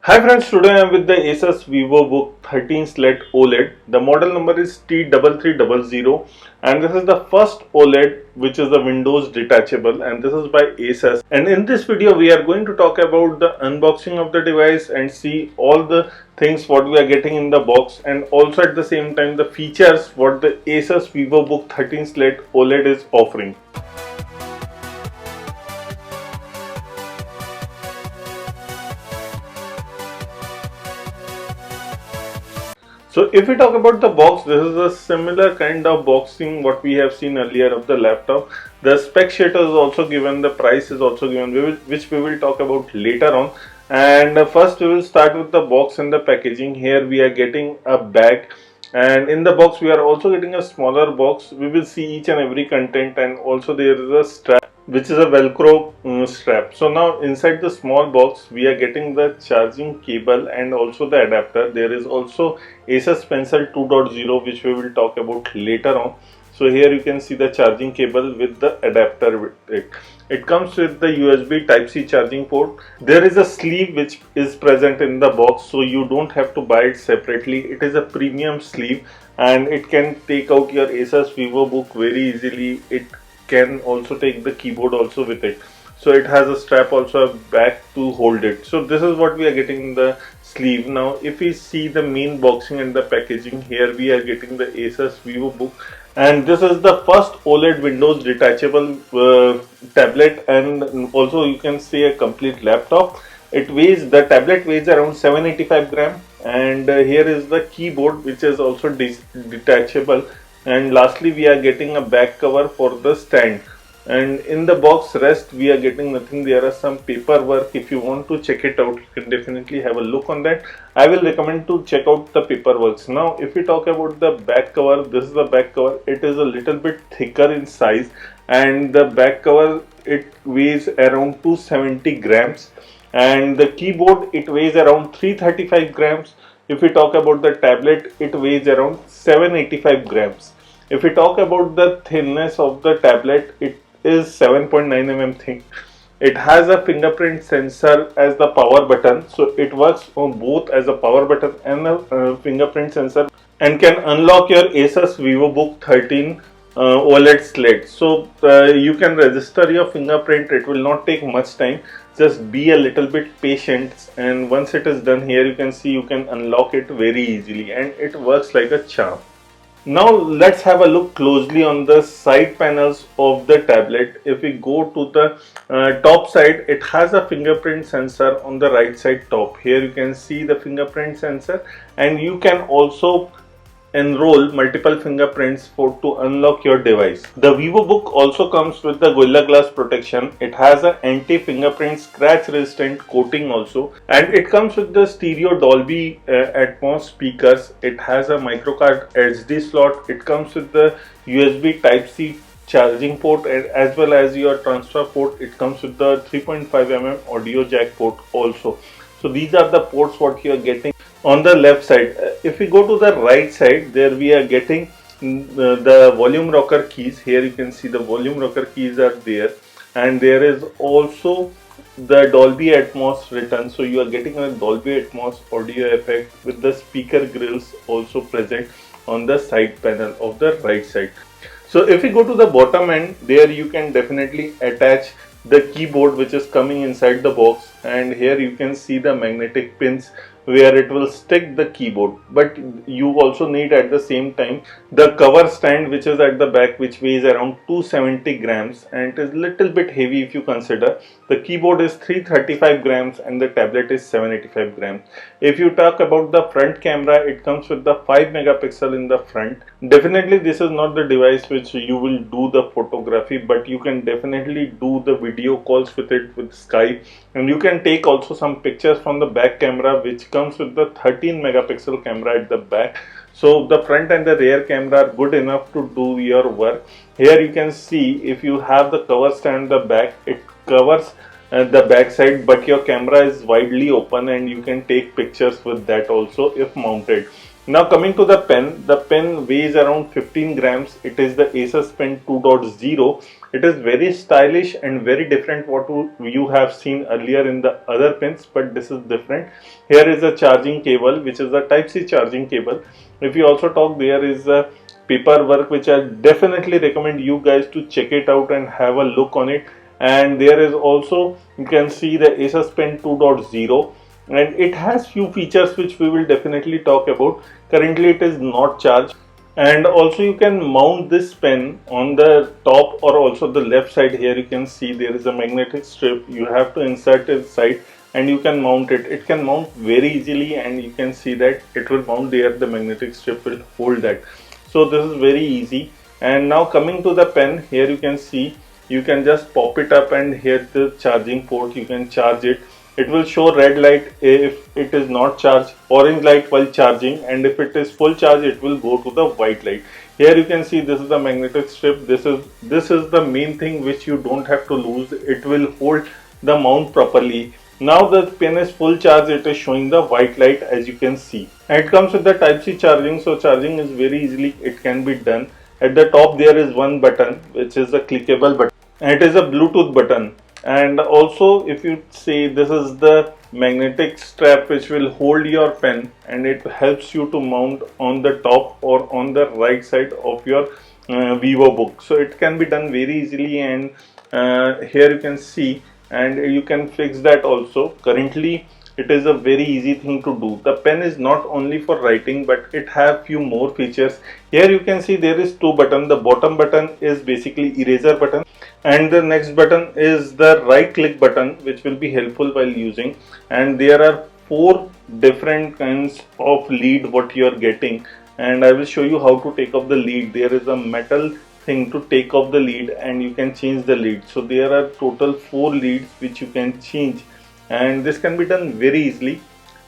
Hi friends, today I am with the Asus VivoBook 13 Slate OLED. The model number is T3300 and this is the first OLED which is the Windows detachable, and this is by Asus. And in this video we are going to talk about the unboxing of the device and see all the things what we are getting in the box, and also at the same time the features what the Asus VivoBook 13 Slate OLED is offering. So if we talk about the box, this is a similar kind of boxing what we have seen earlier of the laptop. The spec sheet is also given, the price is also given, which we will talk about later on. And first we will start with the box and the packaging. Here we are getting a bag, and in the box we are also getting a smaller box. We will see each and every content, and also there is a strap which is a velcro strap. So now inside the small box we are getting the charging cable and also the adapter. There is also Asus Pencil 2.0 which we will talk about later on. So here you can see the charging cable with the adapter with it. It comes with the USB Type-C charging port. There is a sleeve which is present in the box, so you don't have to buy it separately. It is a premium sleeve and it can take out your Asus VivoBook very easily. It can also take the keyboard also with it. So it has a strap, also a back to hold it. So this is what we are getting in the sleeve. Now if we see the main boxing and the packaging, here we are getting the Asus VivoBook, and this is the first OLED Windows detachable tablet, and also you can say a complete laptop. The tablet weighs around 785 gram, and here is the keyboard which is also detachable. And lastly we are getting a back cover for the stand, and in the box rest we are getting nothing. There are some paperwork. If you want to check it out, you can definitely have a look on that. I will recommend to check out the paperwork. Now if we talk about the back cover, this is the back cover. It is a little bit thicker in size, and the back cover, it weighs around 270 grams, and the keyboard, it weighs around 335 grams. If we talk about the tablet, it weighs around 785 grams. If we talk about the thinness of the tablet, it is 7.9 mm thick. It has a fingerprint sensor as the power button, so it works on both as a power button and a fingerprint sensor, and can unlock your Asus VivoBook 13 OLED slate. So you can register your fingerprint. It will not take much time. Just be a little bit patient, and once it is done, here you can see you can unlock it very easily, and it works like a charm. Now let's have a look closely on the side panels of the tablet. If we go to the top side, it has a fingerprint sensor on the right side top. Here you can see the fingerprint sensor, and you can also enroll multiple fingerprints to unlock your device. The VivoBook also comes with the Gorilla Glass protection. It has an anti-fingerprint scratch resistant coating also, and it comes with the stereo Dolby Atmos speakers. It has a microcard SD slot. It comes with the USB Type-C charging port, as well as your transfer port. It comes with the 3.5 mm audio jack port also. So these are the ports what you are getting on the left side. If we go to the right side, there we are getting the volume rocker keys. Here you can see the volume rocker keys are there, and there is also the Dolby Atmos written. So you are getting a Dolby Atmos audio effect with the speaker grills also present on the side panel of the right side. So if we go to the bottom end, there you can definitely attach the keyboard which is coming inside the box, and here you can see the magnetic pins where it will stick the keyboard. But you also need at the same time the cover stand which is at the back, which weighs around 270 grams, and it is little bit heavy if you consider. The keyboard is 335 grams and the tablet is 785 grams. If you talk about the front camera, it comes with the 5 megapixel in the front. Definitely this is not the device which you will do the photography, but you can definitely do the video calls with it with Skype, and you can take also some pictures from the back camera, which comes with the 13 megapixel camera at the back. So the front and the rear camera are good enough to do your work. Here you can see, if you have the cover stand the back, it covers the back side, but your camera is widely open and you can take pictures with that also if mounted. Now coming to the pen weighs around 15 grams. It is the Asus Pen 2.0, It is very stylish and very different what you have seen earlier in the other pens, but this is different. Here is a charging cable, which is a Type-C charging cable. If you also talk, there is a paperwork which I definitely recommend you guys to check it out and have a look on it. And there is also, you can see the Asus Pen 2.0, and it has few features which we will definitely talk about. Currently it is not charged, and also you can mount this pen on the top or also the left side. Here you can see there is a magnetic strip. You have to insert it inside and you can mount it. It can mount very easily, and you can see that it will mount there. The magnetic strip will hold that. So this is very easy. And now coming to the pen, here you can see you can just pop it up, and here the charging port, you can charge it. It will show red light if it is not charged, orange light while charging, and if it is full charge it will go to the white light. Here you can see this is the magnetic strip. This is the main thing which you don't have to lose. It will hold the mount properly. Now the pen is full charge, it is showing the white light as you can see. And it comes with the Type-C charging, so charging is very easily, it can be done. At the top there is one button which is a clickable button, and it is a Bluetooth button. And also if you see, this is the magnetic strap which will hold your pen, and it helps you to mount on the top or on the right side of your VivoBook. So it can be done very easily, and here you can see, and you can fix that also. Currently it is a very easy thing to do. The pen is not only for writing, but it have few more features. Here you can see there is two buttons. The bottom button is basically eraser button, and the next button is the right click button, which will be helpful while using. And there are four different kinds of lead what you are getting, and I will show you how to take off the lead. There is a metal thing to take off the lead, and you can change the lead. So there are total 4 leads which you can change, and this can be done very easily.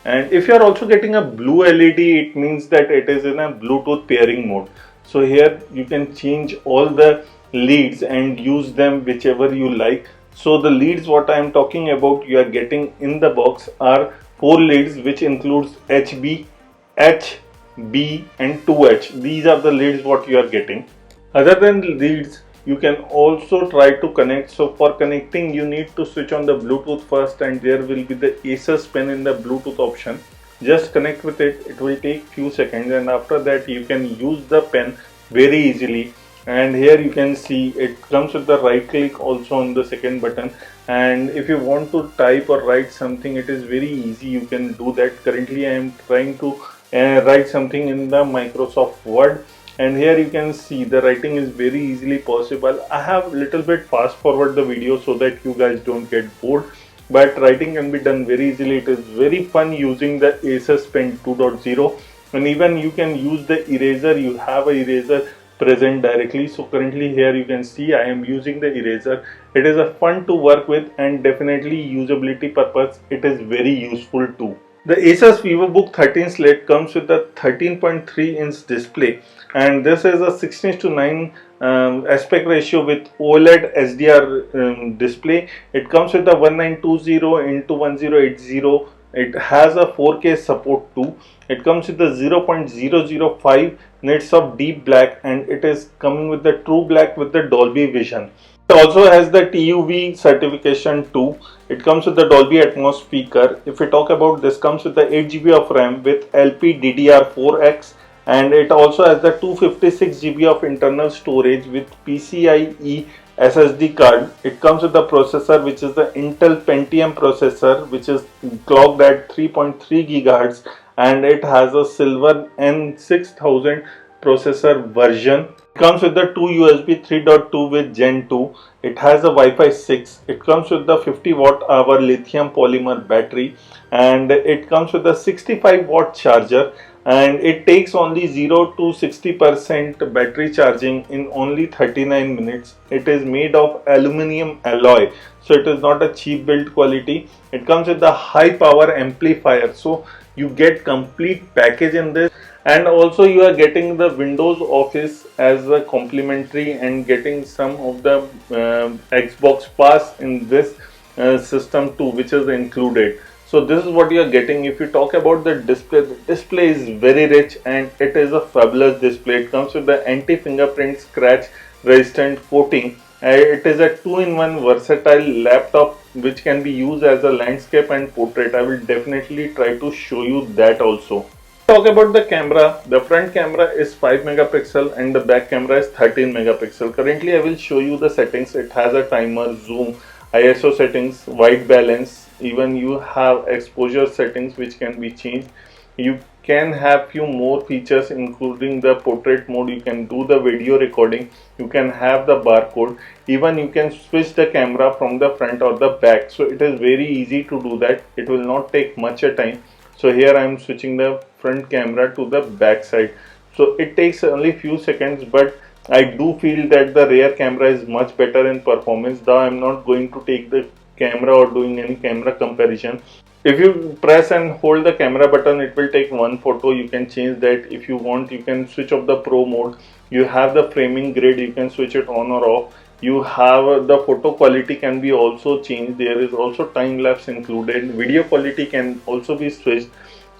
And if you are also getting a blue LED, it means that it is in a Bluetooth pairing mode. So here you can change all the leads and use them whichever you like. So the leads what I am talking about you are getting in the box are 4 leads, which includes HB, H, B and 2H. These are the leads what you are getting. Other than leads, you can also try to connect. So for connecting you need to switch on the Bluetooth first, and there will be the Asus Pen in the Bluetooth option. Just connect with it. It will take few seconds, and after that you can use the pen very easily. And here you can see it comes with the right click also on the second button, and if you want to type or write something, it is very easy. You can do that. Currently I am trying to write something in the Microsoft Word, and here you can see the writing is very easily possible. I have little bit fast forward the video so that you guys don't get bored, but writing can be done very easily. It is very fun using the Asus Pen 2.0, and even you can use the eraser. You have a eraser present directly. So currently here you can see I am using the eraser. It is a fun to work with, and definitely usability purpose it is very useful too. The Asus VivoBook 13 Slate comes with a 13.3-inch display, and this is a 16:9 aspect ratio with OLED SDR display. It comes with a 1920 into 1080. It has a 4K support too. It comes with the 0.005 nits of deep black, and it is coming with the true black with the Dolby Vision. It also has the TUV certification too. It comes with the Dolby Atmos speaker. If we talk about this, comes with the 8GB of RAM with LPDDR4X, and it also has the 256GB of internal storage with PCIe SSD card. It comes with the processor, which is the Intel Pentium processor, which is clocked at 3.3 GHz, and it has a Silver N6000 processor version. It comes with the 2 USB 3.2 with Gen 2. It has a Wi-Fi 6. It comes with the 50 watt-hour lithium polymer battery, and it comes with a 65 watt charger, and it takes only 0 to 60% battery charging in only 39 minutes. It is made of aluminum alloy, so it is not a cheap build quality. It comes with the high power amplifier, so you get complete package in this. And also you are getting the Windows Office as a complimentary, and getting some of the Xbox Pass in this system too, which is included. So this is what you are getting. If you talk about the display is very rich, and it is a fabulous display. It comes with the anti-fingerprint scratch resistant coating, It is a 2-in-1 versatile laptop which can be used as a landscape and portrait. I will definitely try to show you that also. Talk about the camera. The front camera is 5 megapixel and the back camera is 13 megapixel. Currently I will show you the settings. It has a timer, zoom, ISO settings, white balance, even you have exposure settings which can be changed. You can have few more features including the portrait mode. You can do the video recording, you can have the barcode, even you can switch the camera from the front or the back. So it is very easy to do that. It will not take much a time. So here I am switching the front camera to the back side. So it takes only few seconds, but I do feel that the rear camera is much better in performance. Though I am not going to take the camera or doing any camera comparison. If you press and hold the camera button, it will take one photo. You can change that. If you want, you can switch off the pro mode. You have the framing grid, you can switch it on or off. You have the photo quality can be also changed. There is also time lapse included. Video quality can also be switched.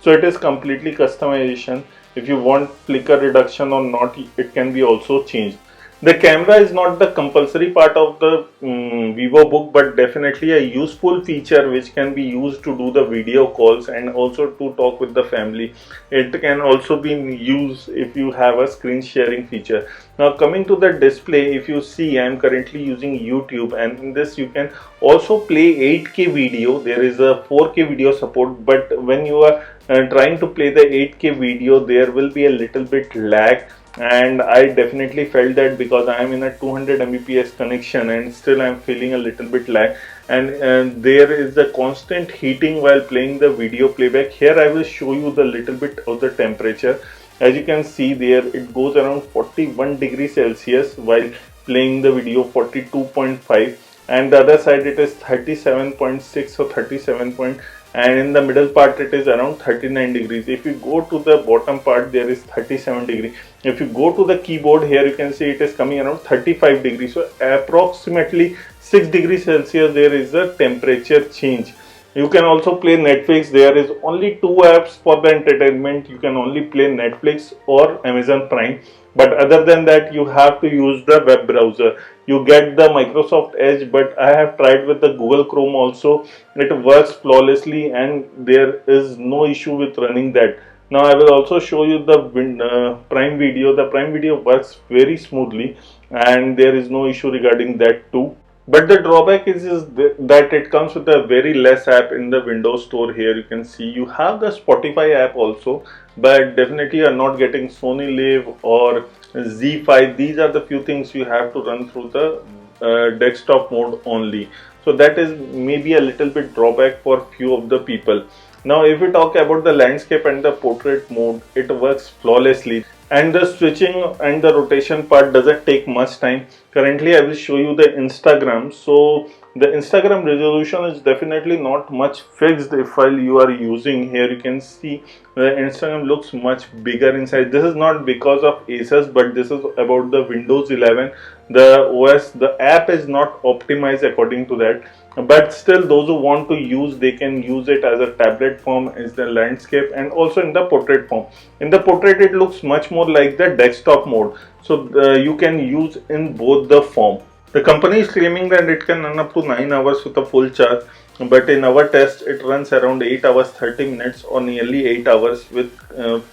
So it is completely customization. If you want flicker reduction or not, it can be also changed. The camera is not the compulsory part of the VivoBook, but definitely a useful feature which can be used to do the video calls and also to talk with the family. It can also be used if you have a screen sharing feature. Now coming to the display, if you see, I am currently using YouTube, and in this you can also play 8K video. There is a 4K video support, but when you are trying to play the 8K video, there will be a little bit lag. And I definitely felt that because I am in a 200 Mbps connection and still I am feeling a little bit lag, and there is a constant heating while playing the video playback. Here I will show you the little bit of the temperature. As you can see there, it goes around 41 degrees Celsius while playing the video, 42.5, and the other side it is 37.6 or 37. And in the middle part it is around 39 degrees. If you go to the bottom part, there is 37 degrees. If you go to the keyboard, here you can see it is coming around 35 degrees. So approximately 6 degrees Celsius there is a temperature change. You can also play Netflix. There is only 2 apps for the entertainment. You can only play Netflix or Amazon Prime, but other than that you have to use the web browser. You get the Microsoft Edge, but I have tried with the Google Chrome also. It works flawlessly and there is no issue with running that. Now I will also show you the Prime Video. The Prime Video works very smoothly and there is no issue regarding that too. But the drawback is that it comes with a very less app in the Windows Store. Here you can see you have the Spotify app also, but definitely you are not getting Sony Live or Z5. These are the few things you have to run through the desktop mode only. So that is maybe a little bit drawback for few of the people. Now if we talk about the landscape and the portrait mode, it works flawlessly. And the switching and the rotation part doesn't take much time. Currently I will show you the Instagram. So the Instagram resolution is definitely not much fixed. If while you are using, here you can see the Instagram looks much bigger inside. This is not because of Asus, but this is about the Windows 11. The OS, the app is not optimized according to that, but still those who want to use, they can use it as a tablet form, as the landscape, and also in the portrait form. In the portrait it looks much more like the desktop mode, so you can use in both the form. The company is claiming that it can run up to 9 hours with a full charge, but in our test it runs around 8 hours 30 minutes or nearly 8 hours with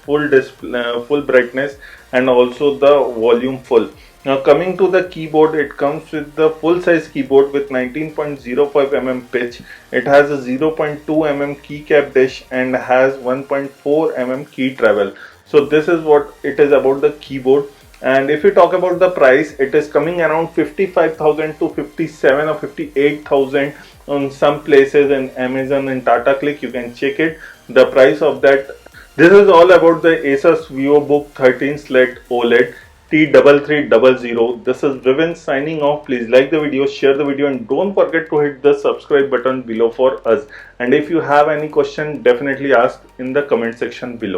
full display, full brightness, and also the volume full. Now coming to the keyboard, it comes with the full size keyboard with 19.05 mm pitch. It has a 0.2 mm keycap dish and has 1.4 mm key travel. So this is what it is about the keyboard. And if we talk about the price, it is coming around 55,000 to 57 or 58,000 on some places in Amazon and Tata Click. You can check it, the price of that. This is all about the Asus VivoBook 13-slat OLED T3300. This is Vivin signing off. Please like the video, share the video, and don't forget to hit the subscribe button below for us. And if you have any question, definitely ask in the comment section below.